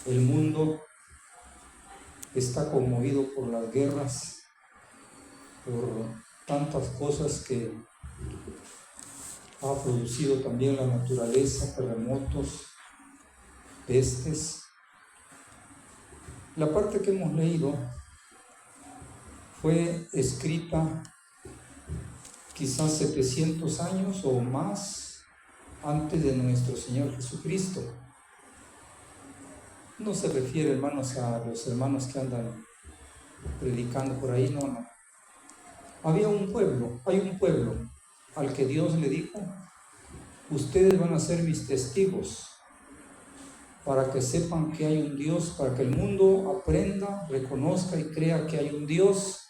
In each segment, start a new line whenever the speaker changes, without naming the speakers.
El mundo está conmovido por las guerras, por tantas cosas que ha producido también la naturaleza, terremotos, pestes. La parte que hemos leído fue escrita quizás 700 años o más antes de nuestro Señor Jesucristo. No se refiere, hermanos, a los hermanos que andan predicando por ahí, no. Hay un pueblo al que Dios le dijo: ustedes van a ser mis testigos, para que sepan que hay un Dios, para que el mundo aprenda, reconozca y crea que hay un Dios.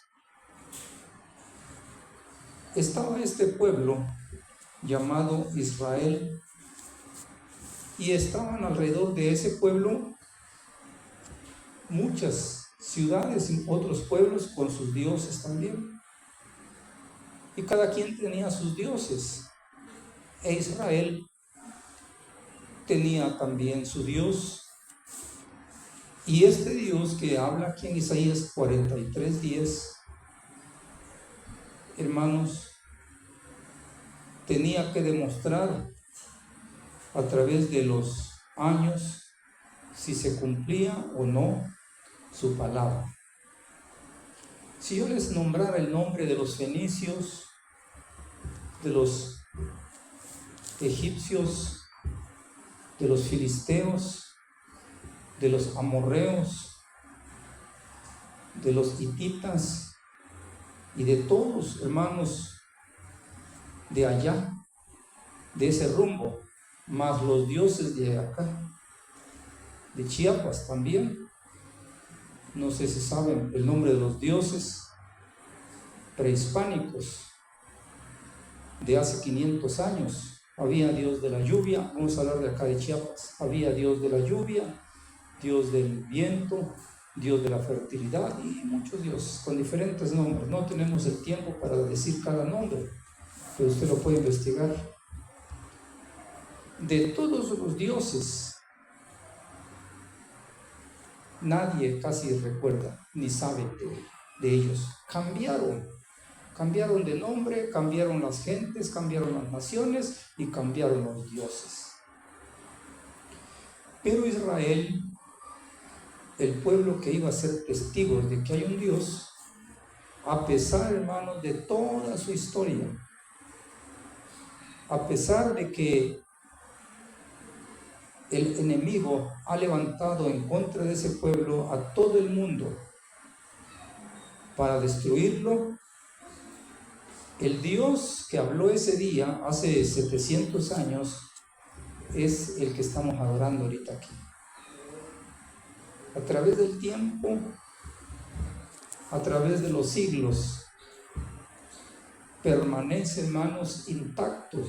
Estaba este pueblo llamado Israel, y estaban alrededor de ese pueblo muchas ciudades y otros pueblos con sus dioses también. Y cada quien tenía sus dioses. E Israel tenía también su Dios. Y este Dios que habla aquí en Isaías 43:10, hermanos, tenía que demostrar a través de los años si se cumplía o no su palabra. Si yo les nombrara el nombre de los fenicios, de los egipcios, de los filisteos, de los amorreos, de los hititas y de todos, hermanos, de allá, de ese rumbo, más los dioses de acá, de Chiapas también. No sé si saben el nombre de los dioses prehispánicos de hace 500 años. Había Dios de la lluvia, vamos a hablar de acá de Chiapas. Había Dios de la lluvia, Dios del viento, Dios de la fertilidad y muchos dioses con diferentes nombres. No tenemos el tiempo para decir cada nombre, pero usted lo puede investigar. De todos los dioses, nadie casi recuerda ni sabe de ellos. Cambiaron de nombre, cambiaron las gentes, cambiaron las naciones y cambiaron los dioses. Pero Israel, el pueblo que iba a ser testigos de que hay un Dios, a pesar, hermanos, de toda su historia, a pesar de que el enemigo ha levantado en contra de ese pueblo a todo el mundo para destruirlo, el Dios que habló ese día, hace 700 años, es el que estamos adorando ahorita aquí. A través del tiempo, a través de los siglos, permanece, hermanos, intacto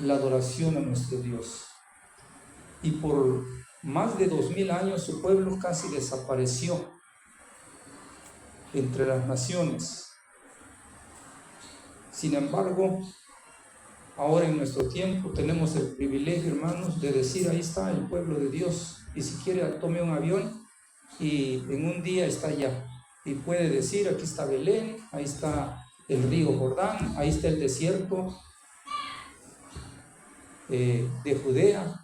la adoración a nuestro Dios. Y por más de 2000 años su pueblo casi desapareció entre las naciones. Sin embargo, ahora en nuestro tiempo tenemos el privilegio, hermanos, de decir: ahí está el pueblo de Dios. Y si quiere, tome un avión y en un día está allá. Y puede decir: aquí está Belén, ahí está el río Jordán, ahí está el desierto de Judea.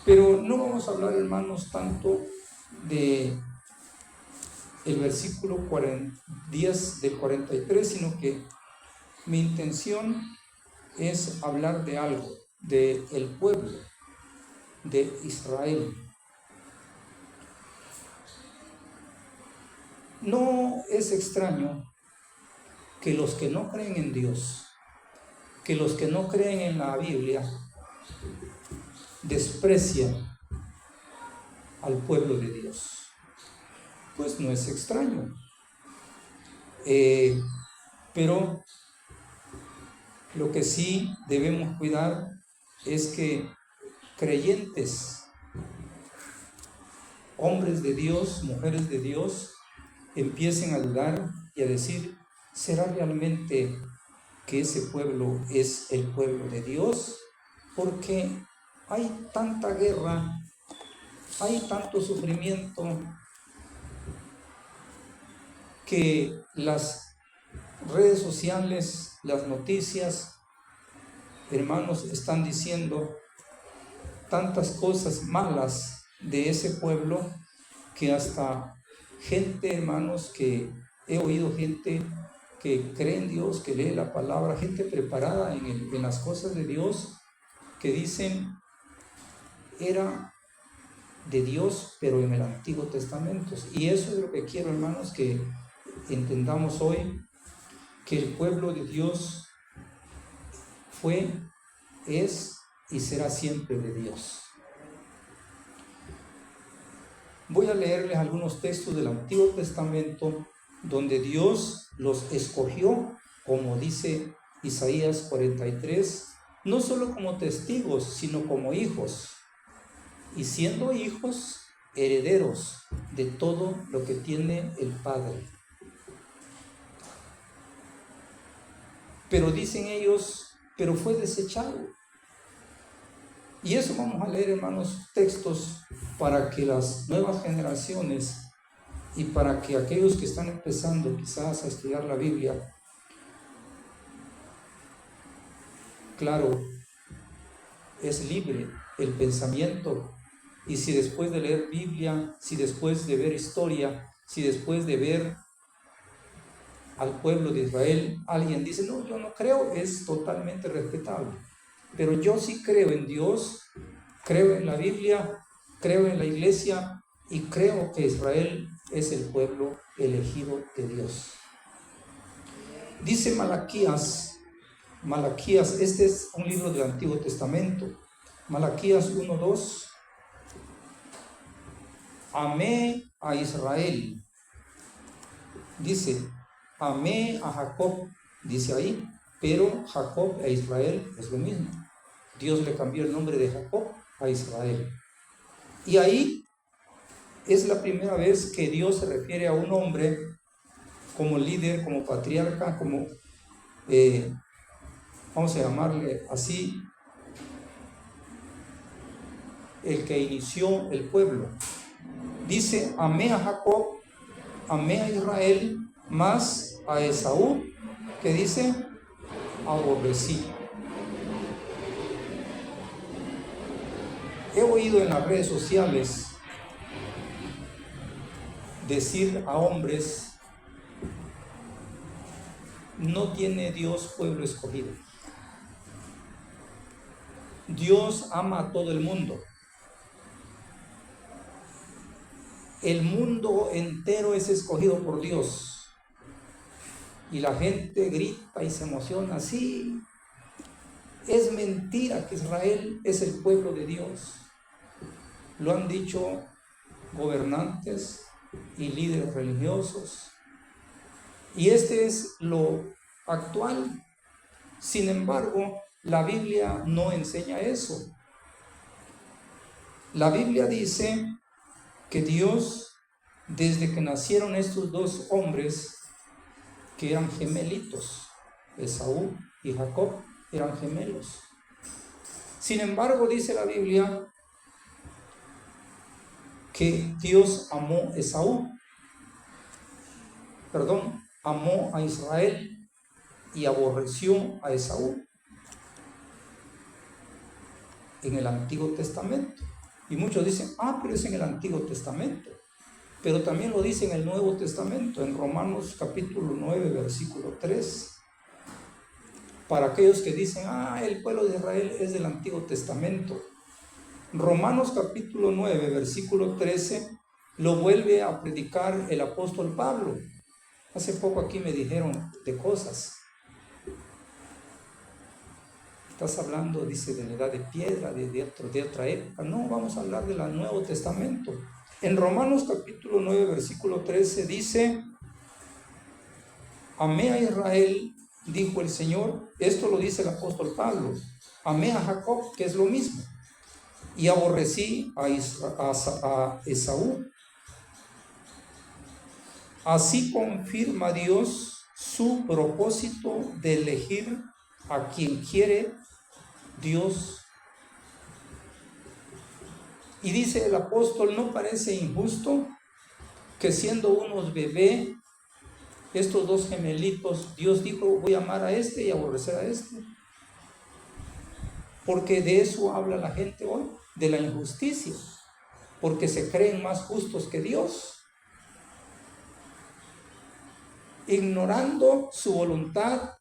Pero no vamos a hablar, hermanos, tanto de el versículo 10 del 43, sino que mi intención es hablar de algo, del pueblo de Israel. No es extraño que los que no creen en Dios, que los que no creen en la Biblia, desprecian al pueblo de Dios. Pues no es extraño. Pero lo que sí debemos cuidar es que creyentes, hombres de Dios, mujeres de Dios, empiecen a dudar y a decir: ¿será realmente que ese pueblo es el pueblo de Dios? Porque hay tanta guerra, hay tanto sufrimiento, que las redes sociales, las noticias, hermanos, están diciendo tantas cosas malas de ese pueblo, que hasta gente, hermanos, que he oído gente que cree en Dios, que lee la palabra, gente preparada en las cosas de Dios, que dicen era de Dios, pero en el Antiguo Testamento. Y eso es lo que quiero, hermanos, que entendamos hoy, que el pueblo de Dios fue, es y será siempre de Dios. Voy a leerles algunos textos del Antiguo Testamento donde Dios los escogió, como dice Isaías 43, no solo como testigos, sino como hijos, y siendo hijos, herederos de todo lo que tiene el Padre. Pero dicen ellos, pero fue desechado. Y eso vamos a leer, hermanos, textos para que las nuevas generaciones y para que aquellos que están empezando quizás a estudiar la Biblia, claro, es libre el pensamiento. Y si después de leer Biblia, si después de ver historia, si después de ver al pueblo de Israel, alguien dice, no, yo no creo, es totalmente respetable. Pero yo sí creo en Dios, creo en la Biblia, creo en la iglesia y creo que Israel es el pueblo elegido de Dios. Dice Malaquías, este es un libro del Antiguo Testamento, Malaquías 1:2, amé a Israel, dice, amé a Jacob, dice ahí, pero Jacob e Israel es lo mismo. Dios le cambió el nombre de Jacob a Israel. Y ahí es la primera vez que Dios se refiere a un hombre como líder, como patriarca, como, vamos a llamarle así, el que inició el pueblo. Dice, amé a Jacob, amé a Israel, más a Esaú, que dice, aborrecí. He oído en las redes sociales decir a hombres, no tiene Dios pueblo escogido. Dios ama a todo el mundo. El mundo entero es escogido por Dios. Y la gente grita y se emociona. Sí, es mentira que Israel es el pueblo de Dios. Lo han dicho gobernantes y líderes religiosos. Y este es lo actual. Sin embargo, la Biblia no enseña eso. La Biblia dice que Dios, desde que nacieron estos dos hombres, que eran gemelitos, Esaú y Jacob, eran gemelos. Sin embargo, dice la Biblia que Dios amó a Israel y aborreció a Esaú en el Antiguo Testamento. Y muchos dicen, pero es en el Antiguo Testamento. Pero también lo dice en el Nuevo Testamento, en Romanos capítulo 9, versículo 3. Para aquellos que dicen, el pueblo de Israel es del Antiguo Testamento. Romanos capítulo 9, versículo 13, lo vuelve a predicar el apóstol Pablo. Hace poco aquí me dijeron de cosas. Estás hablando, dice, de la edad de piedra, de otra época. No, vamos a hablar del Nuevo Testamento. En Romanos capítulo 9, versículo 13 dice, amé a Israel, dijo el Señor. Esto lo dice el apóstol Pablo. Amé a Jacob, que es lo mismo, y aborrecí a Esaú. Así confirma Dios su propósito de elegir a quien quiere Dios Y dice el apóstol, ¿no parece injusto que siendo unos bebé, estos dos gemelitos, Dios dijo, voy a amar a este y aborrecer a este? Porque de eso habla la gente hoy, de la injusticia, porque se creen más justos que Dios, ignorando su voluntad,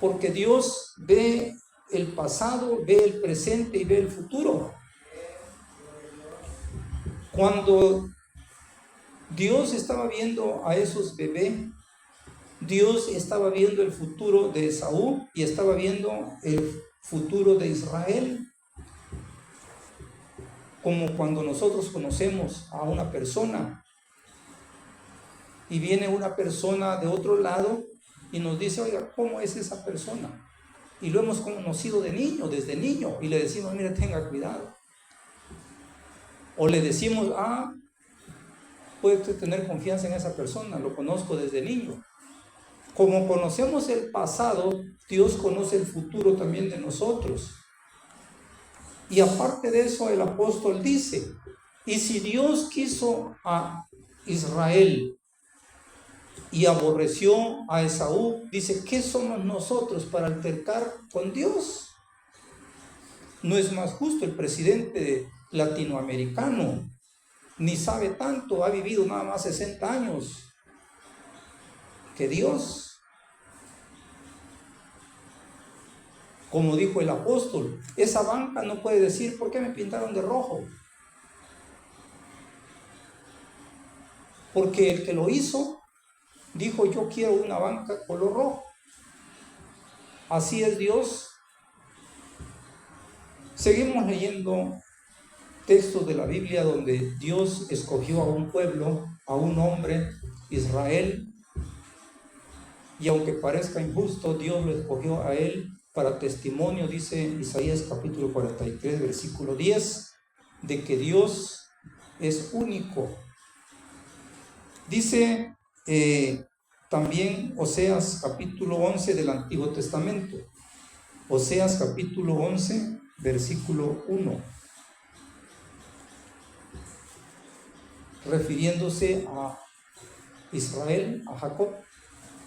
porque Dios ve el pasado, ve el presente y ve el futuro. Cuando Dios estaba viendo a esos bebés, Dios estaba viendo el futuro de Esaú y estaba viendo el futuro de Israel. Como cuando nosotros conocemos a una persona y viene una persona de otro lado y nos dice, oiga, ¿cómo es esa persona? Y lo hemos conocido de niño, desde niño, y le decimos, mire, tenga cuidado. O le decimos, puede tener confianza en esa persona, lo conozco desde niño. Como conocemos el pasado, Dios conoce el futuro también de nosotros. Y aparte de eso, el apóstol dice, y si Dios quiso a Israel y aborreció a Esaú, dice, ¿qué somos nosotros para altercar con Dios? No es más justo el presidente latinoamericano, ni sabe tanto, ha vivido nada más 60 años que Dios. Como dijo el apóstol, esa banca no puede decir, ¿por qué me pintaron de rojo? Porque el que lo hizo, dijo, yo quiero una banca color rojo. Así es Dios. Seguimos leyendo textos de la Biblia donde Dios escogió a un pueblo, a un hombre, Israel, y aunque parezca injusto, Dios lo escogió a él para testimonio, dice Isaías capítulo 43, versículo 10, de que Dios es único. Dice también Oseas capítulo 11 del Antiguo Testamento. Oseas capítulo 11, versículo 1. Refiriéndose a Israel, a Jacob.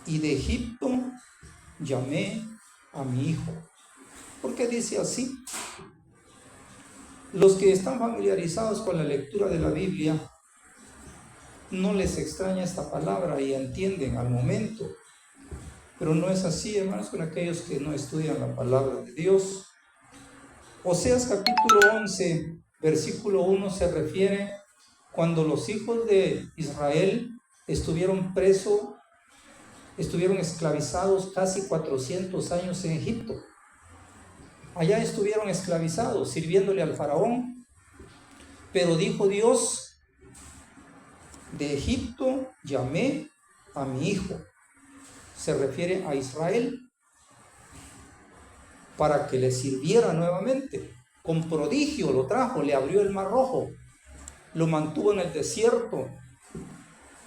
Y de Egipto llamé a mi hijo. ¿Por qué dice así? Los que están familiarizados con la lectura de la Biblia no les extraña esta palabra y entienden al momento. Pero no es así, hermanos, con aquellos que no estudian la palabra de Dios. Oseas capítulo 11, versículo 1 se refiere cuando los hijos de Israel estuvieron presos, estuvieron esclavizados casi 400 años en Egipto. Allá estuvieron esclavizados, sirviéndole al faraón. Pero dijo Dios, de Egipto llamé a mi hijo. Se refiere a Israel, para que le sirviera nuevamente. Con prodigio lo trajo, le abrió el mar rojo, lo mantuvo en el desierto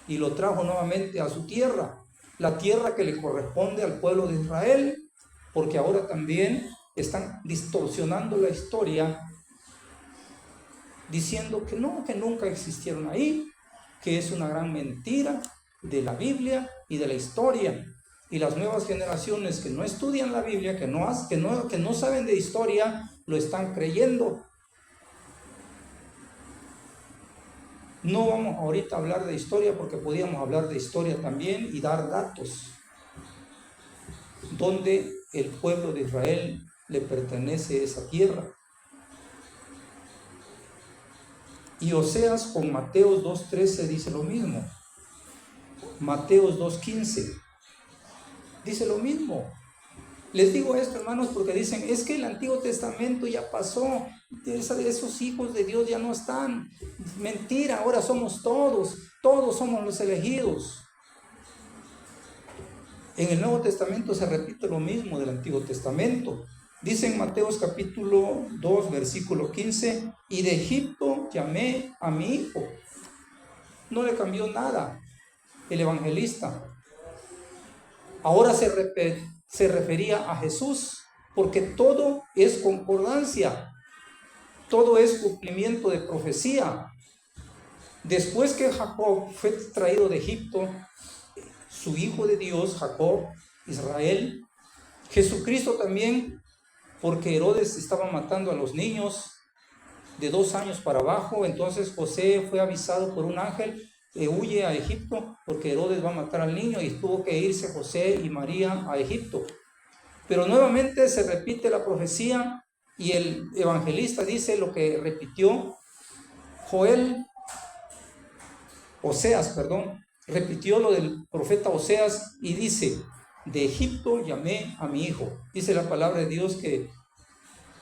y lo trajo nuevamente a su tierra, la tierra que le corresponde al pueblo de Israel, porque ahora también están distorsionando la historia, diciendo que no, que nunca existieron ahí, que es una gran mentira de la Biblia y de la historia. Y las nuevas generaciones que no estudian la Biblia, que no saben de historia, lo están creyendo. No vamos ahorita a hablar de historia porque podíamos hablar de historia también y dar datos donde el pueblo de Israel le pertenece esa tierra. Y Oseas con Mateos 2.13 dice lo mismo. Mateos 2.15 dice lo mismo. Les digo esto, hermanos, porque dicen, es que el Antiguo Testamento ya pasó, esos hijos de Dios ya no están. Mentira, ahora somos todos somos los elegidos. En el Nuevo Testamento se repite lo mismo del Antiguo Testamento. Dice en Mateos capítulo 2, versículo 15, y de Egipto llamé a mi hijo. No le cambió nada el evangelista. Ahora se refería a Jesús, porque todo es concordancia. todo es cumplimiento de profecía. Después que Jacob fue traído de Egipto, su hijo de Dios, Jacob, Israel, Jesucristo también, porque Herodes estaba matando a los niños de 2 años para abajo, entonces José fue avisado por un ángel, huye a Egipto porque Herodes va a matar al niño, y tuvo que irse José y María a Egipto. Pero nuevamente se repite la profecía y el evangelista dice lo que repitió Oseas, repitió lo del profeta Oseas y dice: de Egipto llamé a mi hijo. Dice la palabra de Dios que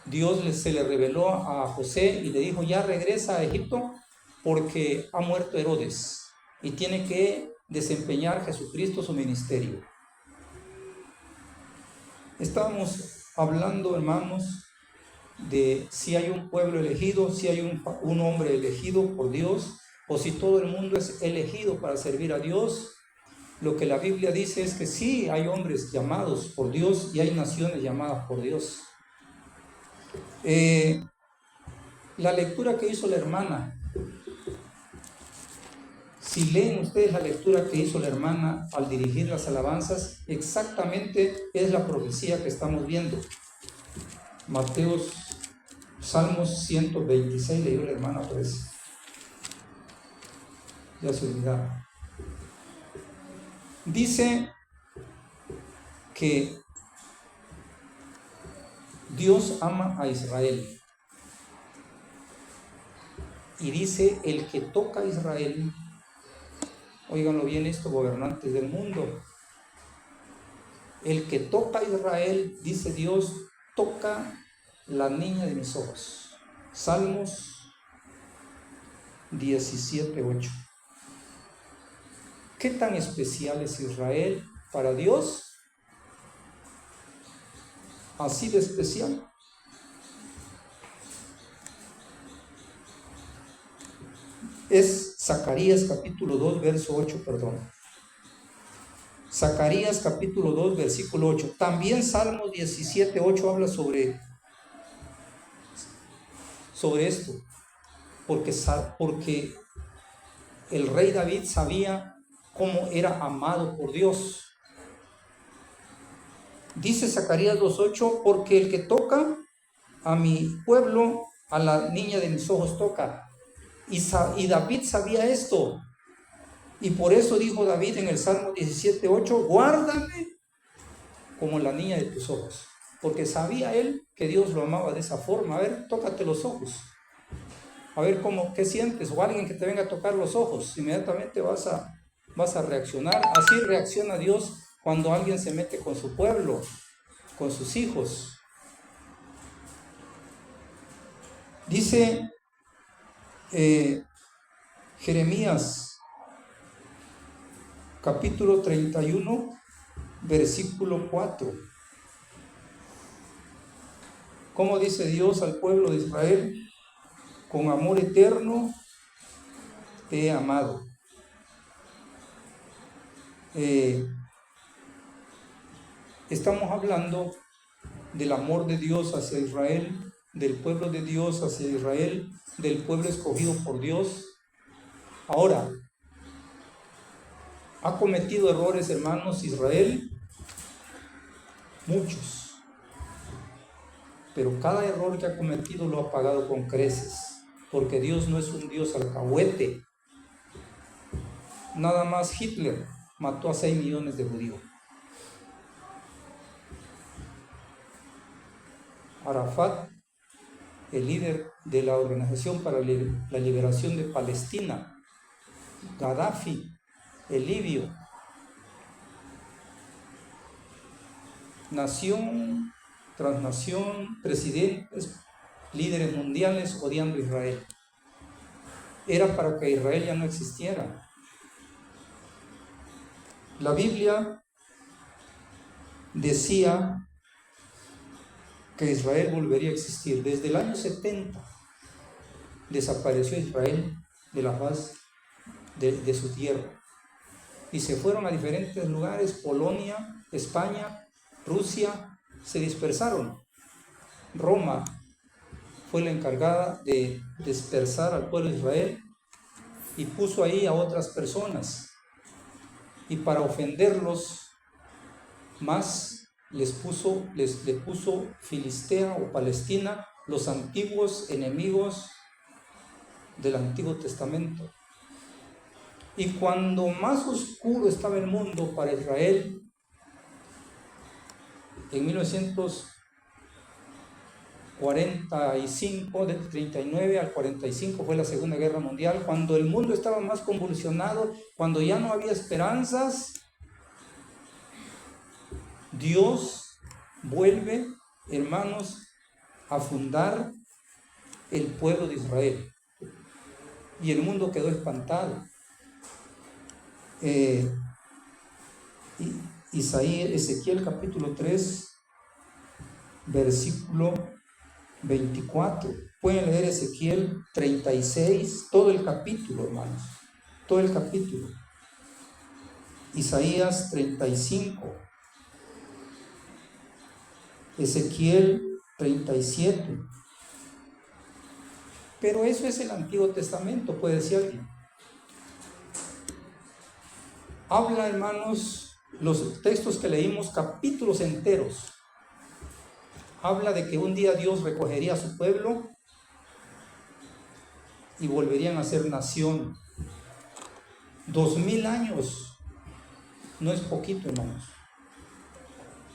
Dios se le reveló a José y le dijo: ya regresa a Egipto porque ha muerto Herodes y tiene que desempeñar Jesucristo su ministerio. Estábamos hablando, hermanos, de si hay un pueblo elegido, si hay un hombre elegido por Dios, o si todo el mundo es elegido para servir a Dios. Lo que la Biblia dice es que sí hay hombres llamados por Dios y hay naciones llamadas por Dios. La lectura que hizo la hermana, si leen ustedes la lectura que hizo la hermana al dirigir las alabanzas, exactamente es la profecía que estamos viendo. Salmos 126, leyó la hermana, pues ya se olvidaron. Dice que Dios ama a Israel. Y dice: el que toca a Israel, óiganlo bien esto, gobernantes del mundo, el que toca a Israel, dice Dios, toca la niña de mis ojos. Salmos 17:8. ¿Qué tan especial es Israel para Dios? Así de especial. Es Zacarías capítulo 2, verso 8, Zacarías capítulo 2, versículo 8. También Salmos 17:8 habla sobre esto, porque el rey David sabía cómo era amado por Dios. Dice Zacarías 2:8: porque el que toca a mi pueblo, a la niña de mis ojos toca. Y David sabía esto, y por eso dijo David en el Salmo 17:8: guárdame como la niña de tus ojos, porque sabía él que Dios lo amaba de esa forma. A ver, tócate los ojos, a ver qué sientes, o alguien que te venga a tocar los ojos, inmediatamente vas a reaccionar. Así reacciona Dios cuando alguien se mete con su pueblo, con sus hijos. Dice Jeremías capítulo 31, versículo 4. ¿Cómo dice Dios al pueblo de Israel? Con amor eterno te he amado. Estamos hablando del amor de Dios hacia Israel, del pueblo de Dios hacia Israel, del pueblo escogido por Dios. Ahora, ¿ha cometido errores, hermanos, Israel? Muchos. Pero cada error que ha cometido lo ha pagado con creces, porque Dios no es un Dios alcahuete. Nada más Hitler mató a 6 millones de judíos. Arafat, el líder de la Organización para la Liberación de Palestina, Gaddafi, el libio, nación, transnación, presidentes, líderes mundiales odiando a Israel. Era para que Israel ya no existiera. La Biblia decía que Israel volvería a existir. Desde el año 70 desapareció Israel de la faz de su tierra y se fueron a diferentes lugares: Polonia, España, Rusia, se dispersaron. Roma fue la encargada de dispersar al pueblo de Israel y puso ahí a otras personas. Y para ofenderlos más, le puso Filistea o Palestina, los antiguos enemigos del Antiguo Testamento. Y cuando más oscuro estaba el mundo para Israel, en 1945, del 39 al 45 fue la Segunda Guerra Mundial, cuando el mundo estaba más convulsionado, cuando ya no había esperanzas, Dios vuelve, hermanos, a fundar el pueblo de Israel. Y el mundo quedó espantado. Ezequiel capítulo 3, versículo 24. Pueden leer Ezequiel 36, todo el capítulo, hermanos. Todo el capítulo. Isaías 35. Ezequiel 37. Pero eso es el Antiguo Testamento, puede decir alguien. Habla, hermanos, los textos que leímos, capítulos enteros. Habla de que un día Dios recogería a su pueblo y volverían a ser nación. 2000 años, no es poquito, hermanos.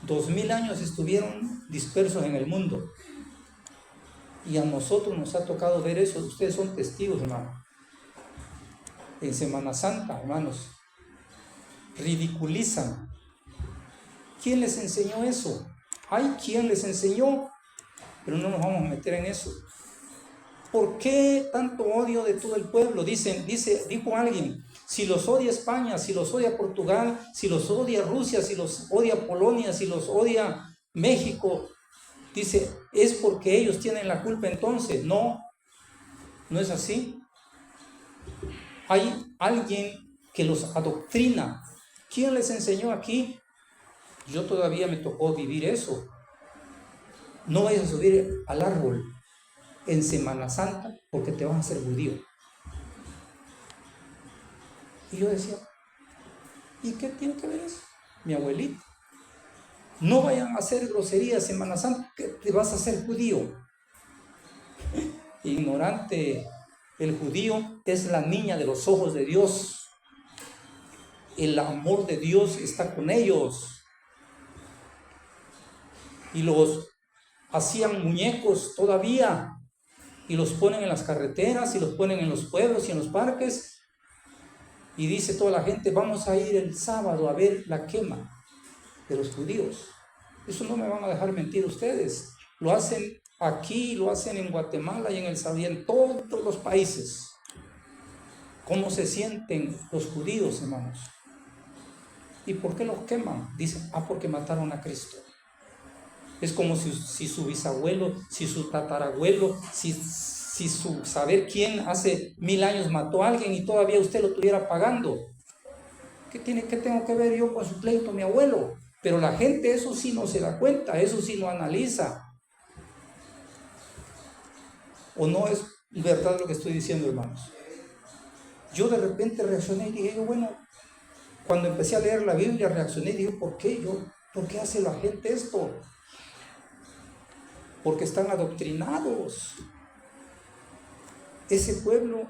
2000 años estuvieron dispersos en el mundo. Y a nosotros nos ha tocado ver eso. Ustedes son testigos, hermano. En Semana Santa, hermanos, ridiculizan. ¿Quién les enseñó eso? Hay quien les enseñó, pero no nos vamos a meter en eso. ¿Por qué tanto odio de todo el pueblo? Dijo alguien, si los odia España, si los odia Portugal, si los odia Rusia, si los odia Polonia, si los odia México, dice, es porque ellos tienen la culpa entonces. No, no es así. Hay alguien que los adoctrina. ¿Quién les enseñó aquí? Yo todavía me tocó vivir eso. No vayas a subir al árbol en Semana Santa porque te vas a hacer judío. Y yo decía, ¿y qué tiene que ver eso? Mi abuelita. No vayan a hacer groserías Semana Santa que te vas a hacer judío. Ignorante. El judío es la niña de los ojos de Dios. El amor de Dios está con ellos. Y los hacían muñecos todavía. Y los ponen en las carreteras, y los ponen en los pueblos y en los parques. Y dice toda la gente, vamos a ir el sábado a ver la quema de los judíos. Eso no me van a dejar mentir ustedes. Lo hacen aquí, lo hacen en Guatemala y en El Salvador, en todos los países. ¿Cómo se sienten los judíos, hermanos? ¿Y por qué los queman? Dicen, porque mataron a Cristo. Es como si su bisabuelo, si su tatarabuelo, si su saber quién hace 1000 años mató a alguien y todavía usted lo estuviera pagando. ¿Qué tengo que ver yo con su pleito, mi abuelo? Pero la gente eso sí no se da cuenta, eso sí no analiza. ¿O no es verdad lo que estoy diciendo, hermanos? Yo de repente reaccioné y dije, bueno, cuando empecé a leer la Biblia reaccioné y dije, ¿por qué hace la gente esto? Porque están adoctrinados. Ese pueblo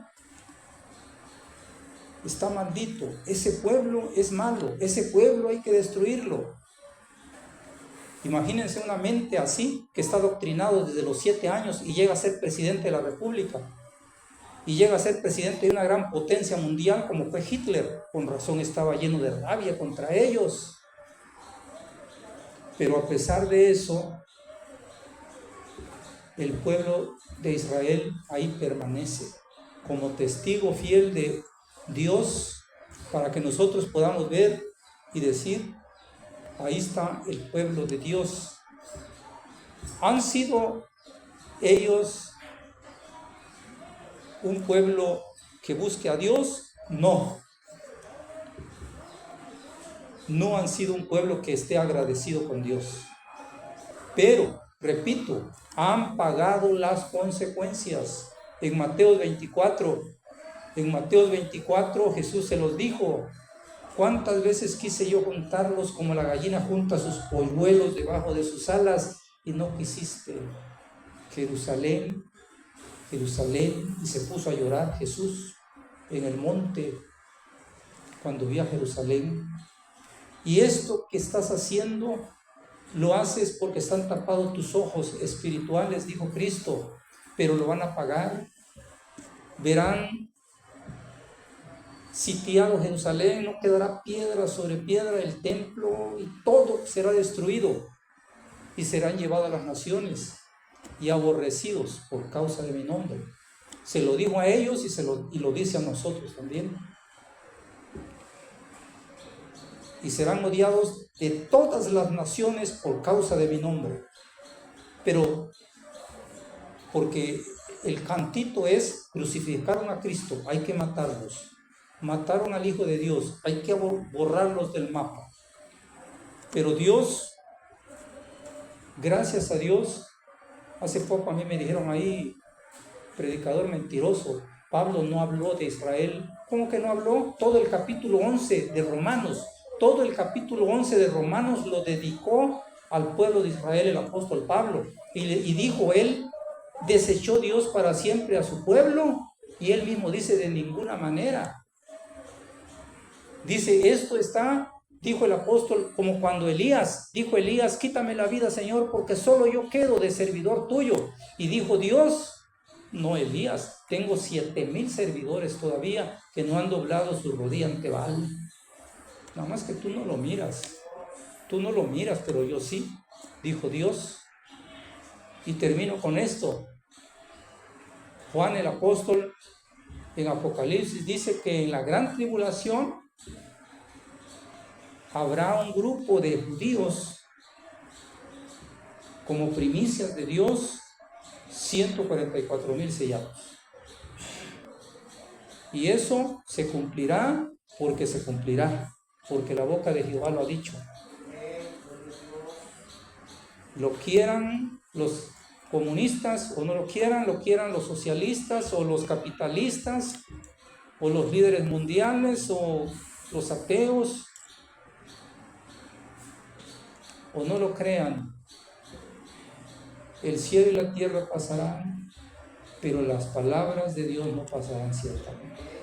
está maldito, ese pueblo es malo, ese pueblo hay que destruirlo. Imagínense una mente así, que está adoctrinado desde los 7 años y llega a ser presidente de la República. Y llega a ser presidente de una gran potencia mundial como fue Hitler. Con razón estaba lleno de rabia contra ellos. Pero a pesar de eso, el pueblo de Israel ahí permanece como testigo fiel de Dios para que nosotros podamos ver y decir, ahí está el pueblo de Dios. ¿Han sido ellos un pueblo que busque a Dios? No. No han sido un pueblo que esté agradecido con Dios. Pero, repito, han pagado las consecuencias. En Mateo 24, Jesús se los dijo: ¿cuántas veces quise yo juntarlos como la gallina junta sus polluelos debajo de sus alas, y no quisiste? Jerusalén, Jerusalén. Y se puso a llorar Jesús en el monte cuando vio a Jerusalén. Y esto que estás haciendo, lo haces porque están tapados tus ojos espirituales, dijo Cristo, pero lo van a pagar. Verán sitiado Jerusalén, no quedará piedra sobre piedra, el templo y todo será destruido, y serán llevados a las naciones y aborrecidos por causa de mi nombre. Se lo dijo a ellos y lo dice a nosotros también. Y serán odiados de todas las naciones por causa de mi nombre. Pero porque el cantito es: crucificaron a Cristo, hay que matarlos. Mataron al Hijo de Dios, hay que borrarlos del mapa. Pero Dios, gracias a Dios, hace poco a mí me dijeron ahí: predicador mentiroso, Pablo no habló de Israel. ¿Cómo que no habló? Todo el capítulo 11 de Romanos, todo el capítulo 11 de Romanos lo dedicó al pueblo de Israel el apóstol Pablo. Y dijo él: ¿desechó Dios para siempre a su pueblo? Y él mismo dice: de ninguna manera. Dice: esto está, dijo el apóstol, como cuando dijo Elías: quítame la vida, Señor, porque solo yo quedo de servidor tuyo. Y dijo Dios: no, Elías, tengo 7,000 servidores todavía que no han doblado su rodilla ante Baal. Nada más que tú no lo miras, pero yo sí, dijo Dios. Y termino con esto. Juan el apóstol en Apocalipsis dice que en la gran tribulación habrá un grupo de judíos como primicias de Dios, 144,000 sellados. Y eso se cumplirá porque se cumplirá, porque la boca de Jehová lo ha dicho. Lo quieran los comunistas o no lo quieran los socialistas o los capitalistas o los líderes mundiales o los ateos, o no lo crean. El cielo y la tierra pasarán, pero las palabras de Dios no pasarán ciertamente.